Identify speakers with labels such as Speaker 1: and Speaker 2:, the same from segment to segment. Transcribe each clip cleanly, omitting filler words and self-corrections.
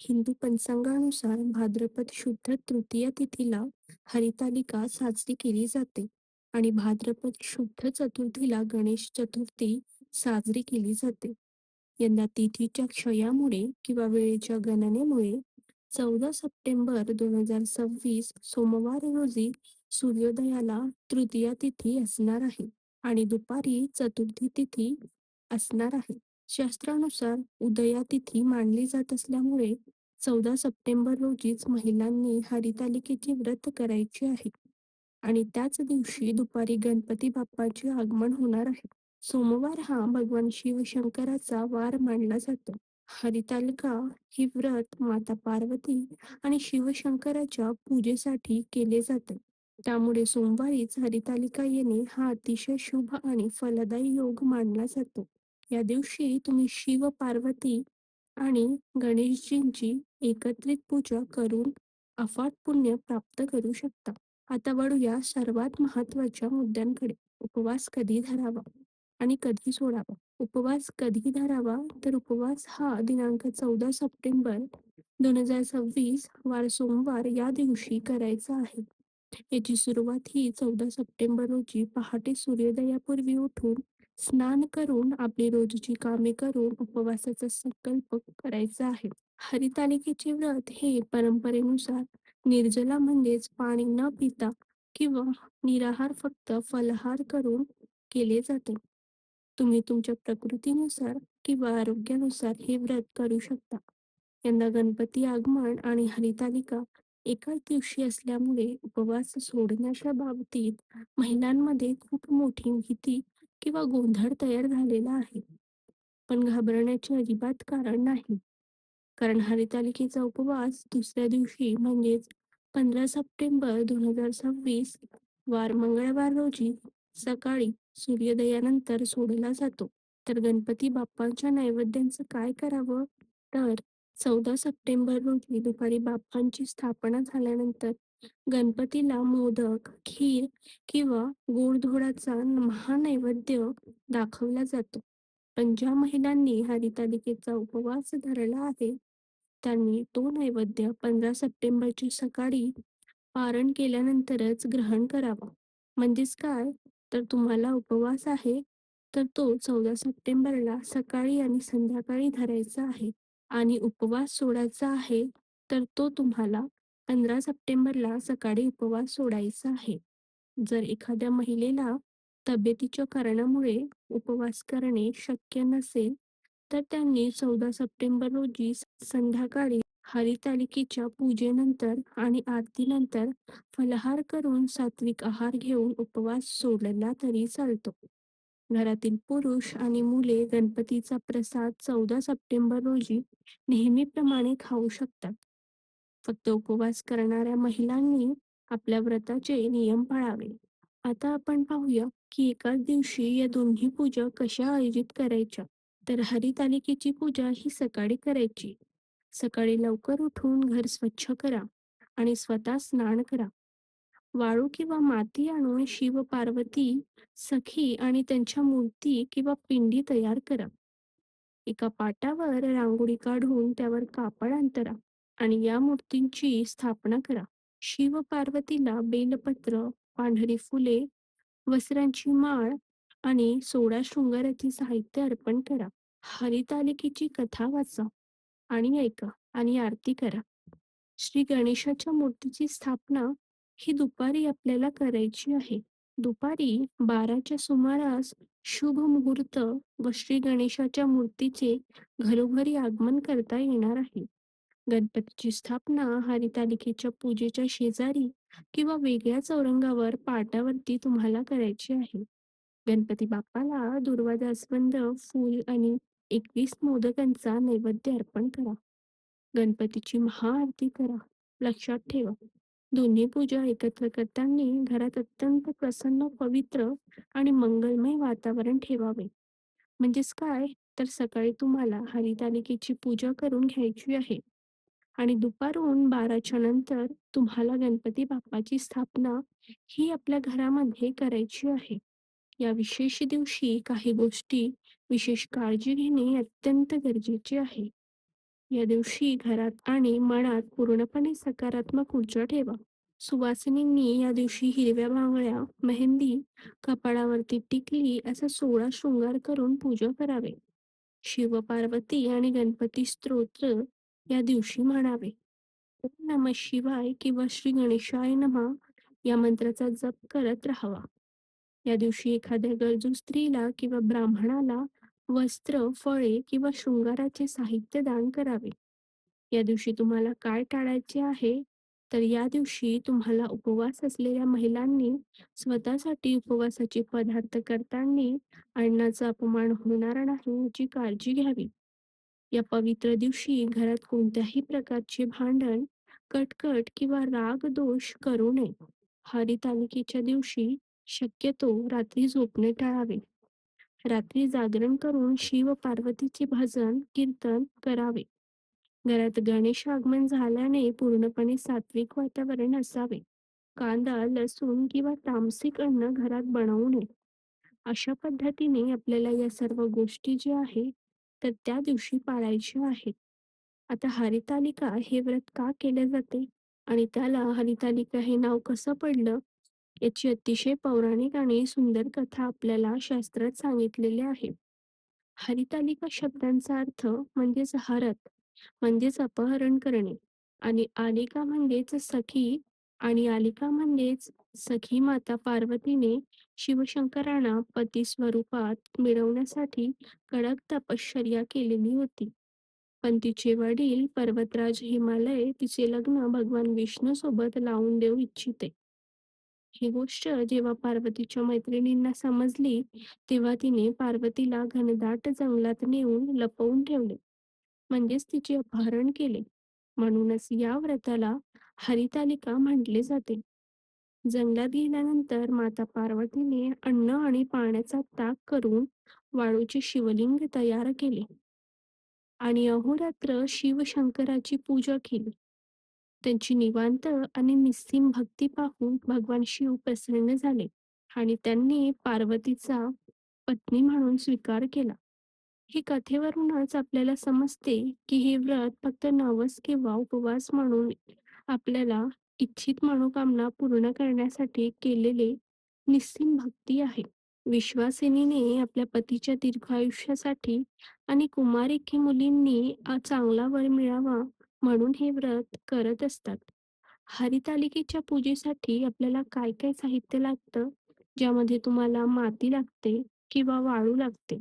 Speaker 1: हिंदू पंचांगानुसार भाद्रपद शुद्ध तृतीया तिथीला हरितालिका साजरी केली जाते आणि भाद्रपद शुद्ध चतुर्थीला गणेश चतुर्थी साजरी केली जाते. यंदा तिथीच्या क्षयामुळे किंवा वेळेच्या गणनेमुळे 14 सप्टेंबर 2026 सोमवार रोजी सूर्योदयाला तृतीया तिथी असणार आहे आणि दुपारी चतुर्थी तिथी असणार आहे. शास्त्रानुसार उदया तिथी मानली जात असल्यामुळे 14 सप्टेंबर रोजीच महिलांनी हरितालिकेचे व्रत करायचे आहे आणि त्याच दिवशी दुपारी गणपती बाप्पाचे आगमन होणार आहे. सोमवार हा भगवान शिवशंकराचा वार मानला जातो. हरितालिका ही व्रत माता पार्वती आणि शिवशंकराच्या पूजेसाठी केले जाते. त्यामुळे सोमवारीच हरितालिका येणे हा अतिशय शुभ आणि फलदायी योग मानला जातो. या दिवशी तुम्ही शिव पार्वती आणि गणेशजींची एकत्रित पूजा करून अफाट पुण्य प्राप्त करू शकता. आता वळूया सर्वात महत्त्वाच्या मुद्द्यांकडे. उपवास कधी धरावा आणि कधी सोडावा. उपवास कधी धरावा तर उपवास हा दिनांक 14 सप्टेंबर 2026 वार सोमवार या दिवशी करायचा आहे. याची सुरुवात ही 14 सप्टेंबर रोजी पहाटे सूर्योदयापूर्वी उठून स्नान करून आपली रोजची कामे करून उपवासाचा संकल्प करायचा आहे. हरितालिकेचे व्रत हे परंपरेनुसार निर्जला म्हणजेच पाणी न पिता किंवा निराहार फक्त फलाहार करून केले जाते. तुम्ही तुमच्या प्रकृतीनुसार किंवा आरोग्यानुसार हे व्रत करू शकता. यंदा गणपती आगमन आणि हरितालिका एकाच दिवशी असल्यामुळे उपवास सोडण्याच्या बाबतीत महिलांमध्ये खूप मोठी भीती किंवा गोंधळ तयार झालेला आहे. पण घाबरण्याचे अजिबात कारण नाही. कारण हरितालिकेचा उपवास दुसऱ्या दिवशी म्हणजेच 15 सप्टेंबर 2026 वार मंगळवार रोजी सकाळी सूर्योदयानंतर सोडला जातो. तर गणपती बाप्पांच्या नैवेद्यांचं काय करावं तर 14 सप्टेंबर रोजी दुपारी बाप्पांची स्थापना झाल्यानंतर गणपतीला मोदक, खीर किंवा गोडधोडाचा महानैवेद्य दाखवला जातो. पण ज्या महिलांनी हरितालिकेचा उपवास धरला आहे त्यांनी तो नैवेद्य 15 सप्टेंबरची सकाळी पारण केल्यानंतरच ग्रहण करावा. म्हणजेच काय तर तुम्हाला उपवास आहे तर तो 14 सप्टेंबरला सकाळी आणि संध्याकाळी धरायचा आहे आणि उपवास सोडायचा आहे तर तो तुम्हाला 15 सप्टेंबरला सकाळी उपवास सोडायचा आहे. जर एखाद्या महिलेला तब्येतीच्या कारणामुळे उपवास करणे शक्य नसेल तर त्यांनी 14 सप्टेंबर रोजी संध्याकाळी हरितालिकेच्या पूजेनंतर आणि आरतीनंतर फलाहार करून सात्विक आहार घेऊन उपवास सोडला तरी चालतो. घरातील पुरुष आणि मुले गणपतीचा प्रसाद 14 सप्टेंबर रोजी नेहमीप्रमाणे खाऊ शकतात. फक्त उपवास करणाऱ्या महिलांनी आपल्या व्रताचे नियम पाळावे. आता आपण पाहूया की एकाच दिवशी या दोन्ही पूजा कशा आयोजित करायच्या. तर हरितालिकेची पूजा ही सकाळी करायची. सकाळी लवकर उठून घर स्वच्छ करा आणि स्वतः स्नान करा. वाळू किंवा माती आणून शिव पार्वती सखी आणि त्यांच्या मूर्ती किंवा पिंडी तयार करा. एका पाटावर रांगोळी काढून त्यावर कापड अंतरा आणि या मूर्तींची स्थापना करा. शिव पार्वतीला बेलपत्र, पांढरी फुले, वस्त्रांची माळ आणि 16 शृंगाराचे साहित्य अर्पण करा. हरितालिकेची कथा वाचा आणि ऐका आणि आरती करा. श्री गणेशाच्या मूर्तीची स्थापना ही दुपारी आपल्याला करायची आहे. दुपारी 12च्या सुमारास शुभ मुहूर्त व श्री गणेशाच्या मूर्तीचे घरोघरी आगमन करता येणार आहे. गणपतीची स्थापना हरितालिकेच्या पूजेच्या शेजारी किंवा वेगळ्या चौरंगावर पाटावरती तुम्हाला करायची आहे. गणपती बाप्पाला दुर्वा जास्वंद फूल आणि 21 मोदकांचा नैवेद्य अर्पण करा. गणपतीची महाआरती करा. लक्षात ठेवा, दोन्ही पूजा एकत्र करताना घरात अत्यंत प्रसन्न, पवित्र आणि मंगलमय वातावरण ठेवावे. म्हणजेच काय तर सकाळी तुम्हाला हरितालिकेची पूजा करून घ्यायची आहे आणि दुपारून 12च्या नंतर तुम्हाला गणपती बाप्पाची स्थापना ही आपल्या घरामध्ये करायची आहे. या विशेष दिवशी काही गोष्टी विशेष काळजी घेणे अत्यंत गरजेचे आहे. या दिवशी घरात आणि मनात पूर्णपणे सकारात्मक ऊर्जा ठेवा. सुवासिनींनी या दिवशी हिरव्या बांगड्या, मेहंदी, कपाळावरती टिकली असा 16 शृंगार करून पूजा करावे. शिव पार्वती आणि गणपती स्तोत्र या दिवशी म्हणावे. ओम नमः शिवाय किंवा श्री गणेशाय नमः या मंत्राचा जप करत राहावा. या दिवशी एखाद्या गरजू स्त्रीला किंवा ब्राह्मणाला वस्त्र, फळे किंवा शृंगाराचे साहित्य दान करावे. या दिवशी तुम्हाला काय टाळायचे आहे? तर या दिवशी तुम्हाला उपवास असलेल्या महिलांनी स्वतःसाठी उपवासाचे पदार्थ करताना अन्नाचा अपमान होणार नाही याची काळजी घ्यावी. या पवित्र दिवशी घरात कोणत्याही प्रकारचे भांडण, कटकट किंवा राग दोष करू नये. हरितालिकेच्या दिवशी शक्यतो रात्री झोपणे टाळावे. रात्री जागरण करून शिव पार्वतीचे भजन, कीर्तन करावे. घरात गणेश आगमन झाल्याने पूर्णपणे सात्विक वातावरण असावे. कांदा, लसूण किंवा तामसिक अन्न घरात बनवू नये. अशा पद्धतीने आपल्याला या सर्व गोष्टी ज्या आहेत, तर त्या दिवशी पाळायच्या आहेत. आता हरितालिका हे व्रत का केले जाते आणि त्याला हरितालिका हे नाव कसं पडलं, याची अतिशय पौराणिक आणि सुंदर कथा आपल्याला शास्त्रात सांगितलेली आहे. हरितालिका शब्दांचा अर्थ म्हणजेच हरत म्हणजेच अपहरण करणे आणि आलिका म्हणजेच सखी आणि आलिका म्हणजेच सखी माता पार्वतीने शिवशंकरांना पती स्वरूपात मिळवण्यासाठी कडक तपश्चर्या केलेली होती. पण तिचे वडील पर्वतराज हिमालय तिचे लग्न भगवान विष्णू सोबत लावून देऊ इच्छिते. ही गोष्ट जेव्हा पार्वतीच्या मैत्रिणींना समजली, तेव्हा तिने पार्वतीला घनदाट जंगलात नेऊन लपवून ठेवले, म्हणजेच तिचे अपहरण केले. म्हणूनच या व्रताला हरितालिका म्हटले जाते. जंगलात गेल्यानंतर माता पार्वतीने अन्न आणि पाण्याचा त्याग करून वाळूचे शिवलिंग तयार केले आणि अहोरात्र शिवशंकराची पूजा केली. त्यांची निवांत आणि निस्सीम भक्ती पाहून भगवान शिव प्रसन्न झाले आणि त्यांनी पार्वतीचा पत्नी म्हणून स्वीकार केला. ही कथेवरूनच आपल्याला समजते की हे व्रत फक्त नवस किंवा उपवास म्हणून आपल्याला इच्छित मनोकामना पूर्ण करण्यासाठी केलेले निस्सीम भक्ती आहे. विश्वासिनीने आपल्या पतीच्या दीर्घायुष्यासाठी आणि कुमारिके मुलींनी चांगला वर मिळावा म्हणून हे व्रत करत असतात. हरितालिकेच्या पूजेसाठी आपल्याला काय काय साहित्य लागतं, ज्यामध्ये तुम्हाला माती लागते किंवा वाळू लागते.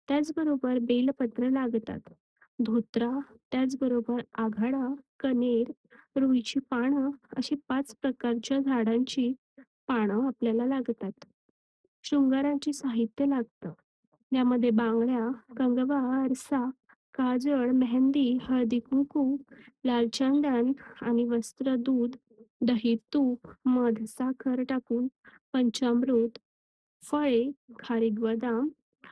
Speaker 1: त्याचबरोबर बेलपत्र लागतात. धोत्रा, त्याचबरोबर आघाडा, कणेर, रुईची पानं अशी 5 प्रकारच्या झाडांची पानं आपल्याला लागतात. शृंगाराचे साहित्य लागतं. यामध्ये बांगड्या, कंगवा, आरसा, काजळ, मेहंदी, हळदी-कुंकू, लाल चंदन आणि वस्त्र, दूध, दही, तूप, मध, साखर टाकून पंचामृत, फळे, खारीक, बदाम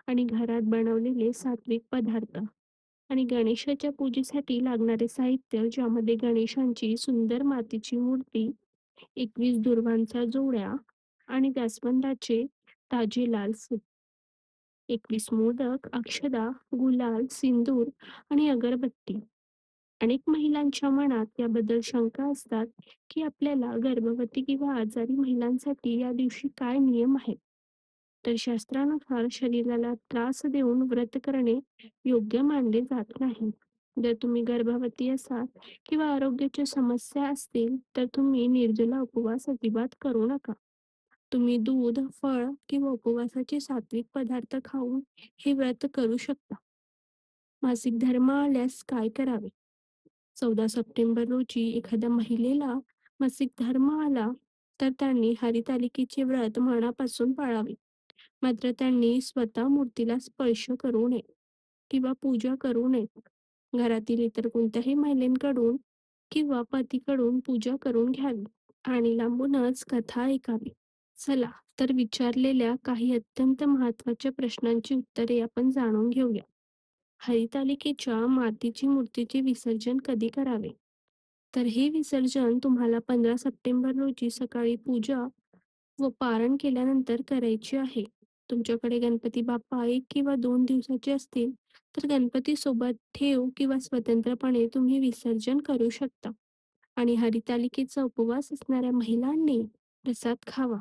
Speaker 1: आणि घरात बनवलेले सात्विक पदार्थ आणि गणेशाच्या पूजेसाठी लागणारे साहित्य, ज्यामध्ये गणेशांची सुंदर मातीची मूर्ती, 21 दुर्वांच्या जोड्या आणि जास्वंदाचे ताजे लाल फूल, 21 मोदक, अक्षदा, गुलाल, सिंदूर आणि अगरबत्ती. अनेक महिलांच्या मनात याबद्दल शंका असतात की आपल्याला गर्भवती किंवा आजारी महिलांसाठी या दिवशी काय नियम आहेत. तर शास्त्रानुसार शरीराला त्रास देऊन व्रत करणे योग्य मानले जात नाही. जर तुम्ही गर्भवती असाल किंवा आरोग्याच्या समस्या असतील तर तुम्ही निर्जला उपवास अजिबात करू नका. तुम्ही दूध, फळ किंवा उपवासाचे सात्विक पदार्थ खाऊन हे व्रत करू शकता. मासिक धर्म आल्यास काय करावे? 14 सप्टेंबर रोजी एखाद्या महिलेला मासिक धर्म आला तर त्यांनी हरितालिकेचे व्रत मनापासून पाळावे. मात्र त्यांनी स्वतः मूर्तीला स्पर्श करू नये किंवा पूजा करू नये. घरातील इतर कोणत्याही महिलेकडून किंवा पतीकडून पूजा करून घ्यावी आणि लांबूनच कथा ऐकावी. चला तर विचारलेल्या काही अत्यंत महत्त्वाच्या प्रश्नांची उत्तरे आपण जाणून घेऊया. हरितालिकेच्या मातीची मूर्तीचे विसर्जन कधी करावे? तर हे विसर्जन तुम्हाला 15 सप्टेंबर रोजी सकाळी पूजा व पारण केल्यानंतर करायचे आहे. तुमच्याकडे गणपती बाप्पा 1 किंवा 2 दिवसाचे असतील, तर गणपती सोबत ठेव किंवा स्वतंत्रपणे तुम्ही विसर्जन करू शकता. आणि हरितालिकेचा उपवास असणाऱ्या महिलांनी प्रसाद खावा.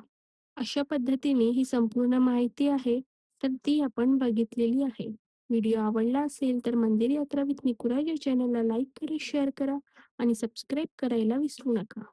Speaker 1: अशा पद्धतीने ही संपूर्ण माहिती आहे, तर ती आपण बघितलेली आहे. व्हिडिओ आवडला असेल तर मंदिर यात्रा विथ निकुराज या चॅनलला लाईक करा, शेअर करा आणि सबस्क्राईब करायला विसरू नका.